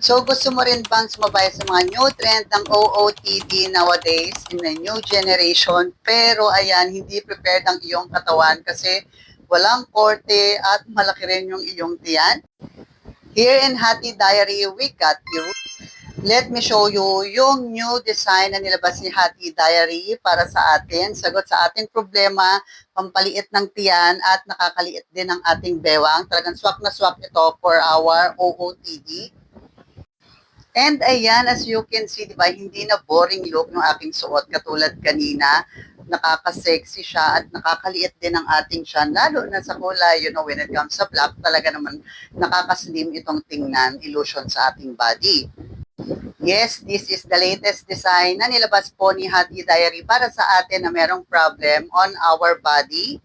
So, gusto mo rin bang sumabay sa mga new trend ng OOTD nowadays in the new generation? Pero ayan, hindi prepared ang iyong katawan kasi walang korte at malaki rin yung iyong tiyan. Here in Hati Diary, we got you. Let me show you yung new design na nilabas ni Hati Diary para sa atin. Sagot sa ating problema, pampaliit ng tiyan at nakakaliit din ang ating bewang. Talagang swak na swak ito for our OOTD. And ayan, as you can see, di ba, hindi na boring look ng aking suot katulad kanina. Nakaka-sexy siya at nakakaliit din ang ating tiyan, lalo na sa kulay, when it comes sa black, talaga naman nakaka-slim itong tingnan, illusion sa ating body. Yes, this is the latest design na nilabas po ni Hati Diary para sa atin na merong problem on our body.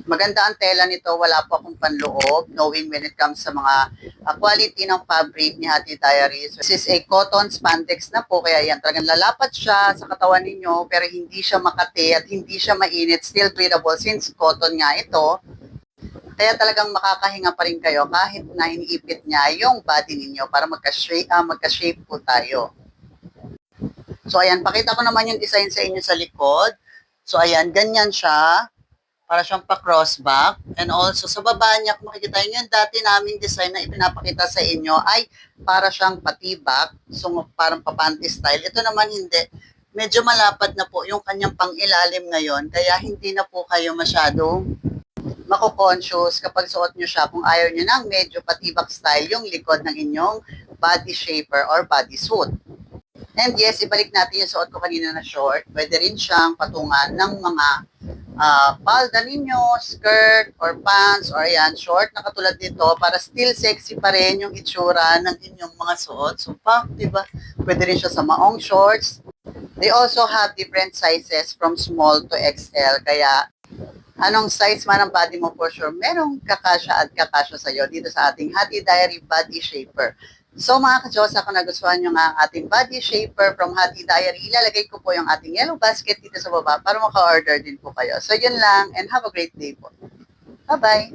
Maganda ang tela nito, wala po akong panloob, knowing when it comes sa mga quality ng fabric ni Hati Diaries. This is a cotton spandex na po, kaya yan, talagang lalapat siya sa katawan ninyo, pero hindi siya makati at hindi siya mainit, still breathable since cotton nga ito. Kaya talagang makakahinga pa rin kayo kahit na iniipit niya yung body ninyo para magka-shape po tayo. So ayan, pakita ko naman yung design sa inyo sa likod. So ayan, ganyan siya. Para siyang pa-crossback. And also, sa baba niya, kung makikita niyo, yung dati naming design na ipinapakita sa inyo ay para siyang patibak. So, parang papanty style. Ito naman hindi. Medyo malapad na po yung kanyang pang-ilalim ngayon. Kaya hindi na po kayo masyadong mako-conscious kapag suot nyo siya kung ayaw nyo ng medyo patibak style yung likod ng inyong body shaper or body suit. And yes, ibalik natin yung suot ko kanina na short. Pwede rin siyang patungan ng mga palda ninyo, skirt, or pants, or yan, short na katulad nito para still sexy pa rin yung itsura ng inyong mga suot. So, diba? Pwede rin siya sa maong shorts. They also have different sizes from small to XL. Kaya, anong size man ang body mo for sure, merong kakasya at kakasya sa'yo dito sa ating Hati Diary Body Shaper. So mga ka-Diyosa, kung nagustuhan nyo nga ang ating body shaper from Hati Diary, ilalagay ko po yung ating yellow basket dito sa baba para maka-order din po kayo. So yun lang, and have a great day po. Bye-bye!